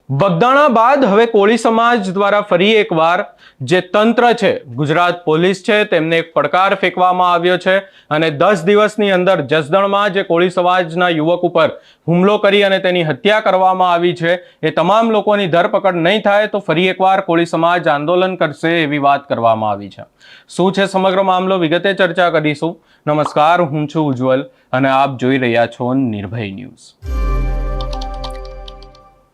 બગદાણા બાદ હવે કોળી સમાજ દ્વારા ફરી એકવાર જે તંત્ર છે, ગુજરાત પોલીસ છે, તેમને એક પડકાર ફેંકવામાં આવ્યો છે અને 10 દિવસની અંદર જસદણમાં જે કોળી સમાજના યુવક ઉપર હુમલો કરી અને તેની હત્યા કરવામાં આવી છે, એ તમામ લોકોની ધરપકડ નહીં થાય તો ફરી એકવાર કોળી સમાજ આંદોલન કરશે એવી વાત કરવામાં આવી છે। શું છે સમગ્ર મામલો, વિગતે ચર્ચા કરીશું। નમસ્કાર, હું છું ઉજ્જવલ અને આપ જોઈ રહ્યા છો નિર્ભય ન્યૂઝ।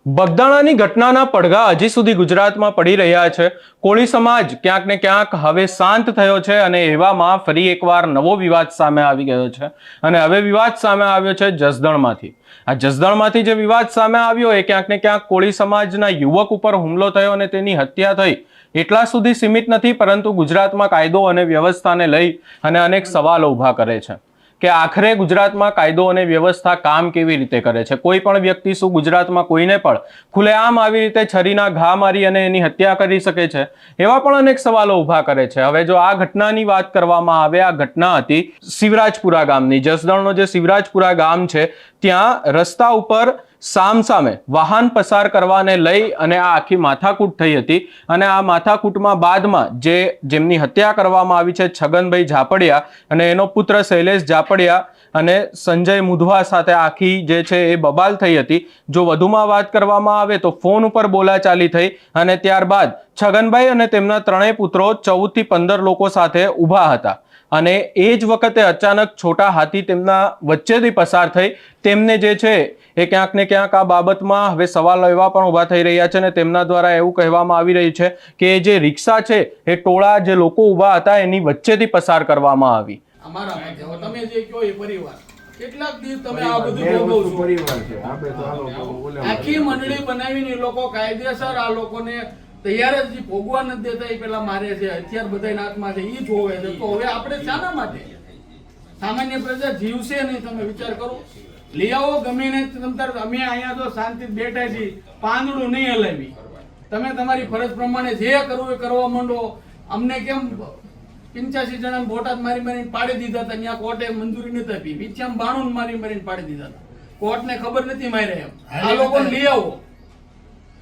બગદાણાની ઘટનાના પડઘા હજી સુધી ગુજરાતમાં પડી રહ્યા છે। કોળી સમાજ ક્યાંક ને ક્યાંક હવે શાંત થયો છે અને એવામાં ફરી એકવાર નવો વિવાદ સામે આવી ગયો છે અને હવે વિવાદ સામે આવ્યો છે જસદણમાંથી। આ જસદણમાંથી જે વિવાદ સામે આવ્યો એ ક્યાંક ને ક્યાંક કોળી સમાજના યુવક ઉપર હુમલો થયો અને તેની હત્યા થઈ એટલા સુધી સીમિત નથી, પરંતુ ગુજરાતમાં કાયદો અને વ્યવસ્થાને લઈ અને અનેક સવાલો ઊભા કરે છે કે આખરે ગુજરાતમાં કાયદો અને વ્યવસ્થા કામ કેવી રીતે કરે છે। કોઈ પણ વ્યક્તિ શું ગુજરાતમાં કોઈને પણ ખુલ્લેઆમ આવી રીતે છરીના ઘા મારી અને એની હત્યા કરી શકે છે? એવા પણ અનેક સવાલો ઊભા કરે છે। હવે જો આ ઘટનાની વાત કરવામાં આવે, આ ઘટના હતી શિવરાજપુરા ગામની। જસદણનો જે શિવરાજપુરા ગામ છે ત્યાં રસ્તા ઉપર સામસામે વાહન પસાર કરવાને લઈ અને આ આખી માથાકૂટ થઈ હતી અને આ માથાકૂટમાં બાદમાં જેમની હત્યા કરવામાં આવી છે છગનભાઈ ઝાપડિયા અને એનો પુત્ર શૈલેષ ઝાપડિયા અને સંજય મુધવા સાથે આખી જે છે એ બબાલ થઈ હતી। જો વધુમાં વાત કરવામાં આવે તો ફોન ઉપર બોલાચાલી થઈ અને ત્યારબાદ છગનભાઈ અને તેમના ત્રણેય પુત્રો 14 થી 15 લોકો સાથે ઊભા હતા અને એ જ વખતે અચાનક છોટા હાથી તેમના વચ્ચેથી પસાર થઈ તેમને જે છે એ ક્યાંક ને ક્યાંક આ બાબતમાં હવે સવાલો એવા પણ ઊભા થઈ રહ્યા છે અને તેમના દ્વારા એવું કહેવામાં આવી રહ્યું છે કે જે રિક્ષા છે એ ટોળા જે લોકો ઊભા હતા એની વચ્ચેથી પસાર કરવામાં આવી। અમારા માટે તમે જે કહો એ પરિવાર કેટલાક દિવસ તમે આ બધું ભોગવો છો। પરિવાર છે આપણે તો આ લોકો આખી મંડળી બનાવીને લોકો કાયદેસર આ લોકોને તૈયાર જ ભોગવા નથી દેતા, એ પેલા મારે છે, હથિયાર બધાના હાથમાં છે, ઈ જોવે છે। તો હવે આપણે શાના માટે સામાન્ય પ્રજા જીવશે નહીં? તમે વિચાર કરો, લઈ આવો ગમે ને તમતાર અમે અહીંયા તો શાંતિ બેઠા છીએ, પાંદડું નહીં હલાવી, તમે તમારી ફરજ પ્રમાણે જે કરવું એ કરવા માંડો। અમને કેમ 85 જણાને બોટાદ મારીને પાડી દીધા હતા, ત્યાં કોર્ટે મંજૂરી નથી આપી, 92 મારીને પાડી દીધા હતા, કોર્ટને ખબર નથી માર્યા એમ। આ લોકોને લઈ આવો,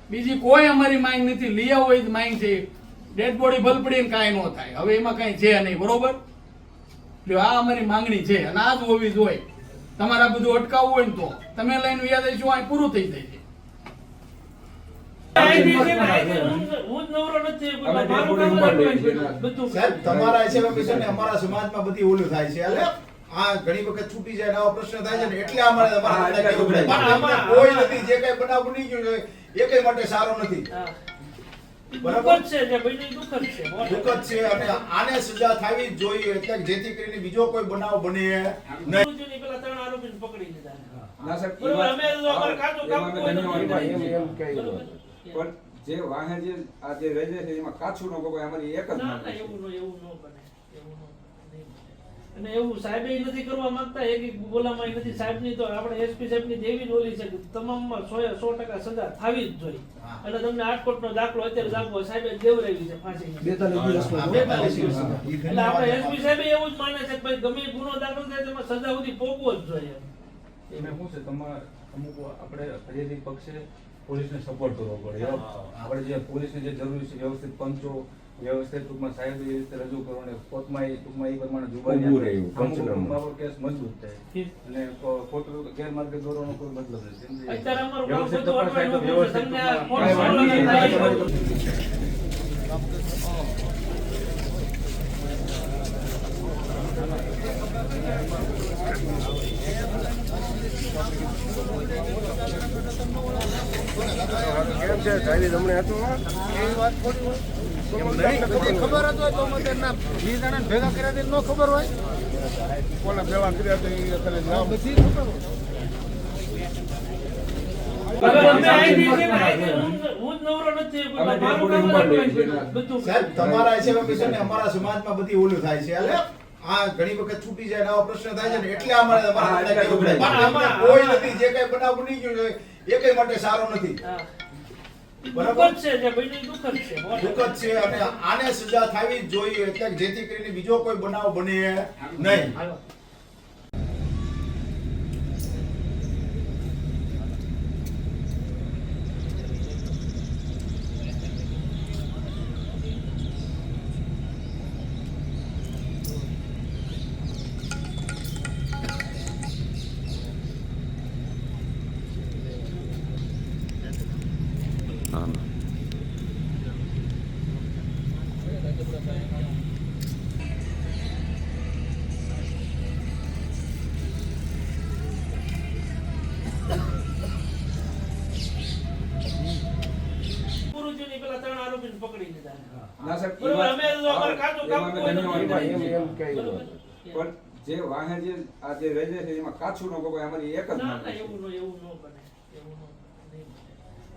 બીજી કોઈ અમારી માંગ નથી, લઈ આવો એ જ માંગ છે। ડેડ બોડી ભલપડીને કાંઈ ન થાય, હવે એમાં કાંઈ છે નહીં, બરોબર? એટલે આ અમારી માંગણી છે અને આ જ હોવી જોઈએ। તમારે આ બધું અટકાવવું હોય ને તો તમે લઈને યાદ આવીશું, આ પૂરું થઈ જાય છે। તમારા છે અમારા સમાજમાં બધી ઓલું થાય છે, એટલે આ ઘણી વખત છૂટી જાય આવો પ્રશ્ન થાય છે ને, એટલે અમારે કોઈ નથી, જે કઈ બનાવ બની ગયો છે એ કઈ માટે સારો નથી, બરાબર છે, જે બની દુઃખદ છે અને આને સજા થવી જ જોઈએ, એટલે જેથી કરીને બીજો કોઈ બનાવ બને નહીં। પેલા 3 આરોપીને પકડી લીધા ના સર, અમે તો અમાર કાચું કામ કોઈ પણ જે વાહન જે આ જે રહે છે એમાં કાચું નો કોઈ અમારી એક જ ના એવું ન બને, અને એવું સાહેબ એ નથી કરવા માંગતા, એક બોલામાં નથી સાહેબની, તો આપણે એસપી સાહેબની જેવી બોલી છે કે તમામમાં 100% સજા થવી જ જોઈએ। અને તમને આટકોટનો દાખલો અત્યારે આપવો, સાહેબે દેવરાવી છે ફાંસી 42 દિવસ, એટલે આપણે એસપી સાહેબ એવું જ માને છે કે ભાઈ ગમે ગુનો દાખલ થાય તેમાં સજા સુધી પહોંચવો જ જોઈએ। એને શું છે, તમારે અમુક આપણે ફરિયાદી પક્ષે પોલીસને સપોર્ટ કરવો પડે। આપણે જે પોલીસને જે જરૂરી છે વ્યવસ્થિત પંચો, વ્યવસ્થિત ટૂંકમાં સાહેબ એ રીતે રજૂ કરો અને કોર્ટમાં ટૂંકમાં એ પ્રમાણે જુબાની કેસ મજબૂત થાય અને ખોટું ગેરમાર્ગે દોરવાનો કોઈ મતલબ નથી। અત્યારે અમારું વ્યવસ્થિત તપાસ થાય તો વ્યવસ્થિત કેમ છે સાહેબ, તમને હતું એ વાત ખોટી હોય ખબર હતો તો મને ના 20 જણાને ભેગા કર્યા તે ન ખબર હોય, કોને ભેગા કર્યા તો એ ખાલી બધી ખબર હોય। સાહેબ તમારા છે અમારા સમાજમાં બધી ઓલું થાય છે, એટલે આ ઘણી વખત છૂટી જાય આવો પ્રશ્ન થાય છે ને, એટલે અમારે કોઈ નથી, જે કઈ બનાવ બની ગયો છે એ કઈ માટે સારો નથી, બરાબર છે, જે બની દુઃખદ છે અને આને સજા થવી જ જોઈએ, એટલે જેથી કરીને બીજો કોઈ બનાવ બને નહીં। ગુરુજીની પેલા 3 આરોપીને પકડી લીધા. ના સાહેબ, બરોબર, અમે તો અમારે કાચું કામ કોઈ નથી એમાં કર્યું. બરોબર. પણ જે વાહે જે આ જે રહી જાય છે એમાં કાચું ન કપાય, અમારી એક જ ના માંગ ના છે. એવું ન બને, એવું ન બને.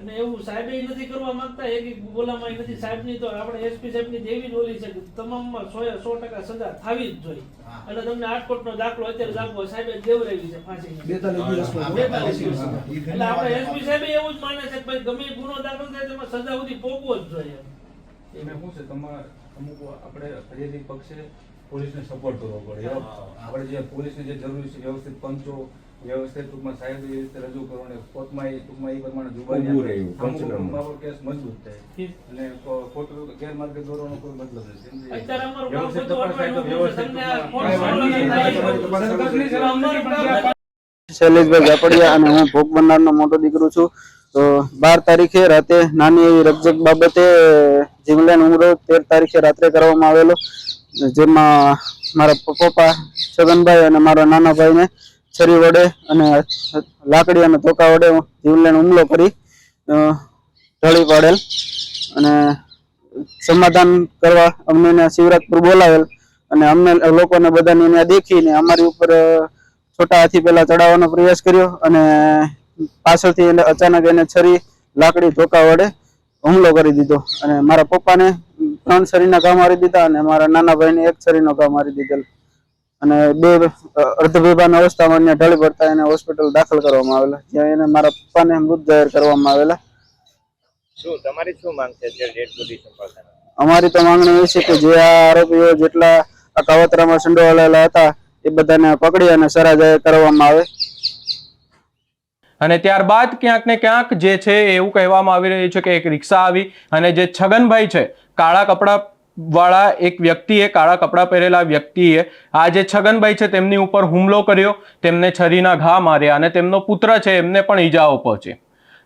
અને એવું સાહેબ નથી કરવા માંગતા, એક બોલામાં નથી સાહેબની, તો આપણે એસપી સાહેબની જેવી જ ઓલી છે કે તમામમાં 100% સજા થવી જ જોઈએ. અને તમને 8 કોટનો દાખલો અત્યારે દાખલો સાહેબે દેવરાવી છે ફાંસીની. 42 દિવસ. એટલે આપણે એસપી સાહેબ એવું જ માને છે કે ભાઈ ગમે એ ગુનો દાખલ થાય તેમાં સજા સુધી પહોંચવો જ જોઈએ. એમાં શું છે, તમારે અમુક આપણે ફરિયાદી પક્ષે પોલીસને સપોર્ટ કરવો પડે. આપણે જે પોલીસની જે જરૂરી છે વ્યવસ્થિત પંચો વ્યવસ્થિત ટૂંકમાં સાહેબ એ રીતે રજૂ કરો અને કોર્ટમાં એ પ્રમાણે જુબાની કેસ મજબૂત થાય અને ખોટું ગેરમાર્ગે દોરવાનો કોઈ મતલબ નથી. અત્યારે અમારું કામ વ્યવસ્થિત બધું તપાસ થાય તો અટવાયેલું છે. વ્યવસ્થિત તમને આ કાંઈ વાંધો નહીં. અમારું કામ શૈલેષભાઈ ગાપડિયા અને હું ભોગ બનનારનો મોટો દીકરો છું. તો 12 તારીખે રાતે નાની એવી રકઝક બાબતે જીવલેણ હુમલો 13 તારીખે રાત્રે કરવામાં આવેલો, જેમાં મારા પપ્પા છગનભાઈ અને મારા નાના ભાઈને છરી વડે અને લાકડી અને ધોકા વડે જીવલેણ હુમલો કરી ઢળી પાડેલ અને સમાધાન કરવા અમને શિવરાજપુર બોલાવેલ અને અમને લોકોને બધાને ત્યાં દેખીને અમારી ઉપર છોટા હાથી પેલા ચડાવવાનો પ્રયાસ કર્યો અને પાછળથી અચાનક એને છરી લાકડી ધોકા વડે હુમલો કરી દીધો અને મારા પપ્પાને 3 છરીના ઘા મારી દીધા અને મારા નાના ભાઈને 1 છરીનો ઘા મારી દીધેલ અને 2 અર્ધબેભાન અવસ્થામાં એને ઢળી પડતા એને હોસ્પિટલ દાખલ કરવામાં આવેલા, જ્યાં એને મારા પપ્પાને મૃત જાહેર કરવામાં આવેલા. તમારી શું માંગ છે જે ડેડ બોડી સંભાળતા? અમારી તો માંગણી એ છે કે જે આ આરોપીઓ જેટલા આ કાવતરામાં સંડોવાયેલા હતા એ બધાને પકડી અને સજા જાહેર કરવામાં આવે. અને ત્યારબાદ ક્યાંક ને ક્યાંક જે છે એવું કહેવામાં આવી રહ્યું છે કે એક રિક્ષા આવી અને જે છગનભાઈ છે કાળા કપડા વાળા એક વ્યક્તિએ, કાળા કપડાં પહેરેલા વ્યક્તિએ આ જે છગનભાઈ છે તેમની ઉપર હુમલો કર્યો, તેમને છરીના ઘા માર્યા અને તેમનો પુત્ર છે એમને પણ ઈજાઓ પહોંચી.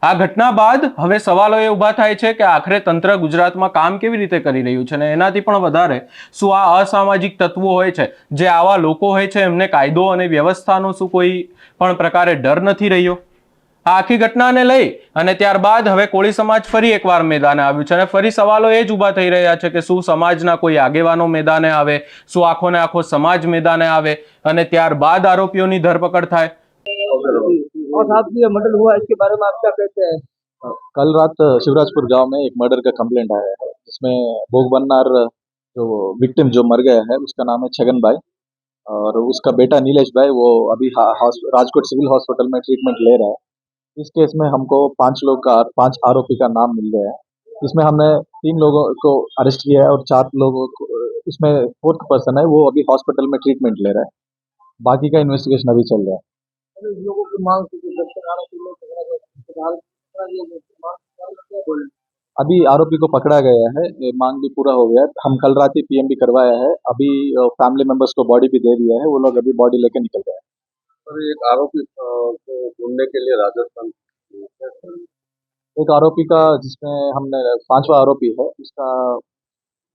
આ ઘટના બાદ હવે સવાલો એ ઊભા થાય છે કે આખરે તંત્ર ગુજરાતમાં કામ કેવી રીતે કરી રહ્યું છે અને એનાથી પણ વધારે શું આ અસામાજિક તત્વો હોય છે, જે આવા લોકો હોય છે, એમને કાયદો અને વ્યવસ્થાનો શું કોઈ પણ પ્રકારે ડર નથી રહ્યો? આ આખી ઘટનાને લઈ અને ત્યારબાદ હવે કોળી સમાજ ફરી એકવાર મેદાને આવ્યું છે અને ફરી સવાલો એ જ ઊભા થઈ રહ્યા છે કે શું સમાજના કોઈ આગેવાનો મેદાને આવે, શું આખો ને આખો સમાજ મેદાને આવે અને ત્યારબાદ આરોપીઓની ધરપકડ થાય? और साथ में मर्डर हुआ इसके बारे में आप क्या कहते हैं? कल रात शिवराजपुर गांव में एक मर्डर का कंप्लेंट आया है, जिसमें भोग बननार जो विक्टिम जो मर गया है उसका नाम है छगन भाई और उसका बेटा नीलेश भाई, वो अभी राजकोट सिविल हॉस्पिटल में ट्रीटमेंट ले रहा है. इस केस में हमको 5 आरोपी का नाम मिल गया है. इसमें हमने 3 लोगों को अरेस्ट किया है और 4 लोगों को, इसमें 4th पर्सन है वो अभी हॉस्पिटल में ट्रीटमेंट ले रहा है. बाकी का इन्वेस्टिगेशन अभी चल रहा है. लोगों की मांग अभी आरोपी को पकड़ा गया है, ये मांग भी पूरा हो गया है. हम कल रात ही पीएम भी करवाया है, अभी फैमिली मेंबर्स को बॉडी भी दे दिया है, वो लोग अभी बॉडी लेके निकल गए हैं. एक आरोपी को ढूंढने के लिए राजस्थान, एक आरोपी का जिसमें हमने 5वां आरोपी है उसका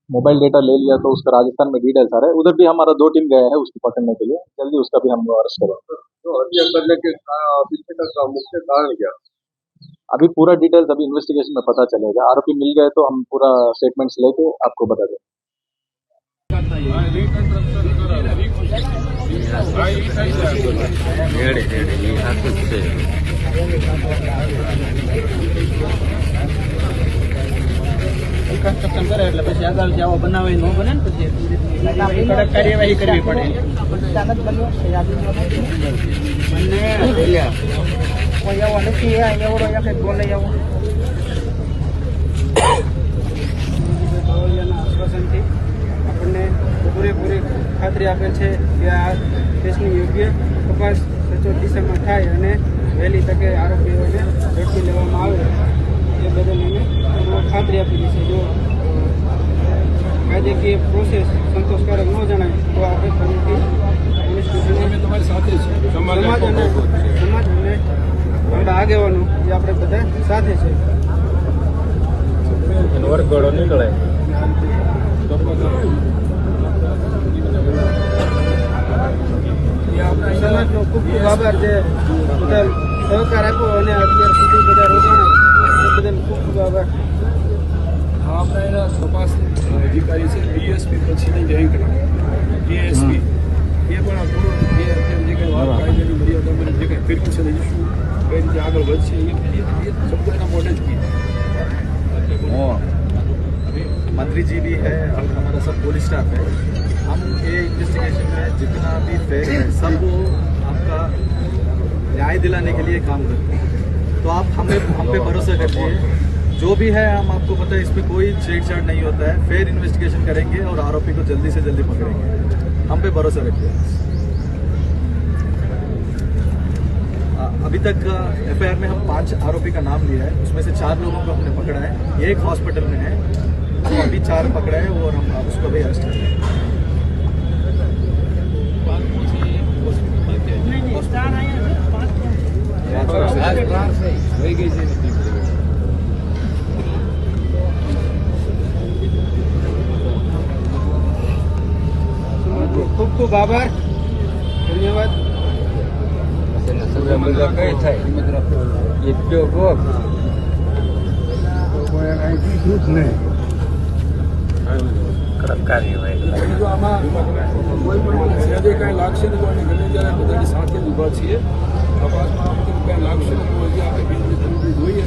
मोबाइल डेटा ले लिया तो उसका राजस्थान में डिटेल्स आ रहा है. उधर भी हमारा 2 टीम गया है उसको पकड़ने के लिए, जल्दी उसका भी हम अरेस्ट करेंगे. तो हत्या करने के पीछे का मुख्य कारण क्या? अभी पूरा डिटेल्स अभी इन्वेस्टिगेशन में पता चलेगा. आरोपी मिल गए तो हम पूरा स्टेटमेंट्स लेके आपको बता देंगे. કન્સ્ટ્રક્શન કરે એટલે પછી આગળ જાવ બનાવે ન બને ને પછી કડક કાર્યવાહી કરવી પડે. કોઈ એવો નથી એવડો એક બોલે એવો આશ્વાસનથી આપણને પૂરેપૂરી ખાતરી આપેલ છે કે આ કેસની યોગ્ય તપાસ સચોટ દિશામાં થાય અને વહેલી તકે આરોપીઓને ઝડપી લેવામાં આવે એ બદલ અમે ખાતરી આપેલી છે. જો કાયદેકીય પ્રોસેસ સંતોષકારક ન જણાય તો આપણે ફરીથી પોલીસ સ્ટેશને તમારી સાથે છે. સમાજ અને આપણા આગેવાનો જે આપણે બધા સાથે છે. વરઘોડો નીકળે. સમાજનો ખૂબ ખૂબ આભાર છે બધા સહકાર આપ્યો અને અત્યાર સુધી બધા રોકાણા એ બદલ ખૂબ ખૂબ આભાર. આપણા એના તપાસ અધિકારી છે ડીએસપી પછીની રેન્કના ડીએસપી એ પણ આ થોડું એ અત્યારે જે કંઈ વાત કાયદેની મર્યાદામાં જે કંઈ કર્યું છે ઇસ્યુ કઈ રીતે આગળ વધશે એ શબ્દો એના મોઢે જ કીધા. मंत्री जी भी है और हमारा सब पुलिस स्टाफ है. हम ये इन्वेस्टिगेशन में जितना भी फेक है सब वो आपका न्याय दिलाने के लिए काम करते हैं. तो आप हम पे भरोसा करिए. जो भी है हम आपको पता है इसमें कोई छेड़छाड़ नहीं होता है. फेयर इन्वेस्टिगेशन करेंगे और आरोपी को जल्दी से जल्दी पकड़ेंगे. हम पे भरोसा रखिए. अभी तक एफआईआर में हम 5 आरोपी का नाम लिया है. उसमें से 4 लोगों को हमने पकड़ा है. ये एक हॉस्पिटल में है. तो अभी 4 पकड़ा है और हम उसको भी अरेस्ट करेंगे. ખૂબ ખૂબ આભાર. ધન્યવાદ. કઈ થાય એટલો ભોગ જો આમાં કોઈ પણ સહેજે કાંઈ લાગશે નહીં તો અમે ગમે ત્યારે બધાની સાથે જ ઊભા છીએ. તપાસમાં આ બધું કાંઈ લાગશે નહીં તો હજી આપણે બિલકુલ જોઈએ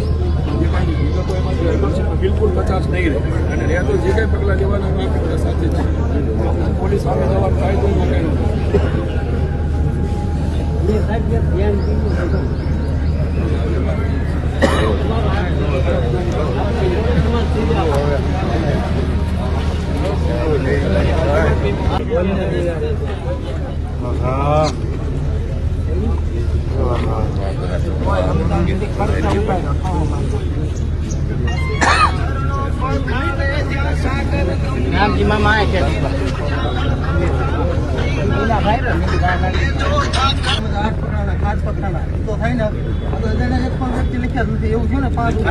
જે કાંઈ વિગતો એમાં ગડબડ છે બિલકુલ 50 નહીં રહે અને રહે તો જે કાંઈ પગલાં લેવાના હોય આપણે બધા સાથે જ છે. પોલીસ સામે જવાનું થાય તો એમાં કાંઈ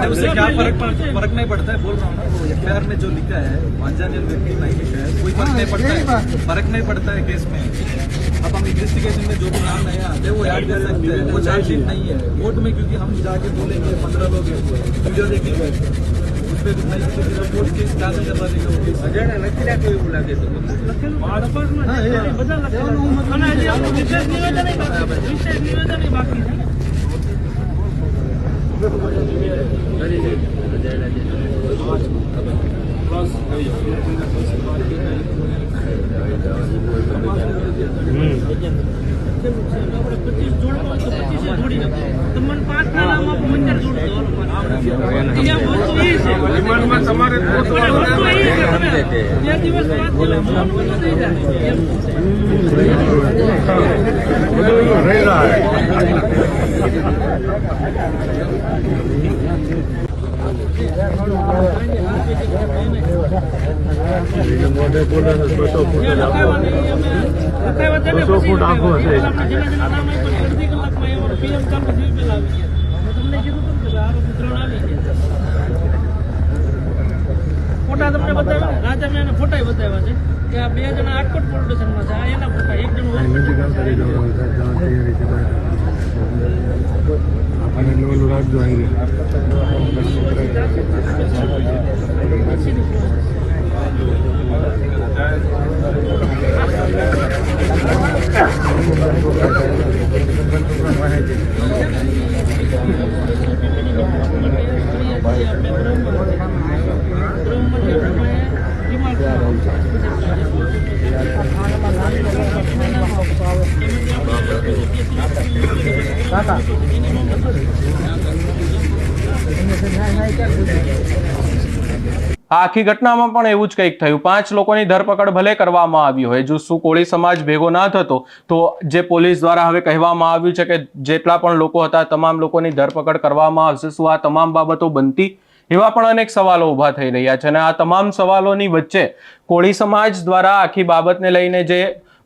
उससे क्या फर्क नहीं पड़ता है. बोल रहा हूँ ना वो एफआईआर में जो लिखा है वांछनीय व्यक्ति नहीं है कोई फर्क नहीं पड़ता है. फर्क नहीं पड़ता है केस में. अब हम इन्वेस्टिगेशन में जो भी नाम नया आते हैं वो ऐड कर सकते हैं. वो चार्जशीट नहीं है कोर्ट में क्योंकि हम जाके बोलेंगे 15 लोग वीडियो देखेंगे उस पर कोर्ट केस दाखिल करवा देंगे. બાકી છે. ફોટા તમને બતાવ્યા રાજા મેં ફોટા બતાવ્યા છે કે આ 2 જણા આટકોટ પોલીસ સ્ટેશનમાં છે. આ એના ફોટા એક જણ આ આખી ઘટનામાં પણ એવું જ કંઈક થયું. 5 લોકોની ધરપકડ ભલે કરવામાં આવી હોય, જો શું કોળી સમાજ ભેગો ના થતો તો જે પોલીસ દ્વારા હવે કહેવામાં આવ્યું છે કે જેટલા પણ લોકો હતા તમામ લોકોની ધરપકડ કરવામાં આવશે, શું આ તમામ બાબતો બનતી? એવા પણ અનેક સવાલો ઊભા થઈ રહ્યા છે અને આ તમામ સવાલોની વચ્ચે કોળી સમાજ દ્વારા આખી બાબતને લઈને જે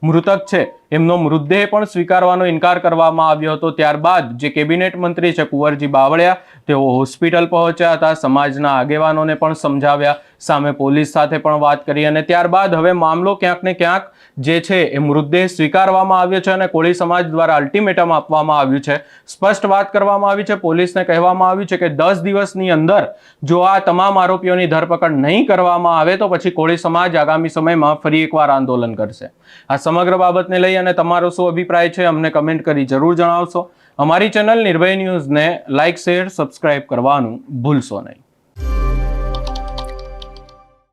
મૃતક છે એમનો મૃતદેહ પણ સ્વીકારવાનો ઇનકાર કરવામાં આવ્યો હતો. ત્યારબાદ જે કેબિનેટ મંત્રી છે કુંવરજી બાવળિયા, તેઓ હોસ્પિટલ પહોંચ્યા હતા, સમાજના આગેવાનોને પણ સમજાવ્યા, સામે પોલીસ સાથે પણ વાત કરી અને ત્યારબાદ હવે મામલો ક્યાંક ને ક્યાંક જે છે એ મૃતદેહ સ્વીકારવામાં આવ્યો છે અને કોળી સમાજ દ્વારા અલ્ટિમેટમ આપવામાં આવ્યું છે. સ્પષ્ટ વાત કરવામાં આવી છે, પોલીસને કહેવામાં આવ્યું છે કે 10 દિવસની અંદર જો આ તમામ આરોપીઓની ધરપકડ નહીં કરવામાં આવે તો પછી કોળી સમાજ આગામી સમયમાં ફરી એકવાર આંદોલન કરશે. આ સમગ્ર બાબતને લઈ અને તમારો શું અભિપ્રાય છે અમને કમેન્ટ કરી જરૂર જણાવશો. અમારી ચેનલ નિર્ભય ન્યૂઝને લાઇક, શેર, સબસ્ક્રાઇબ કરવાનું ભૂલશો નહીં.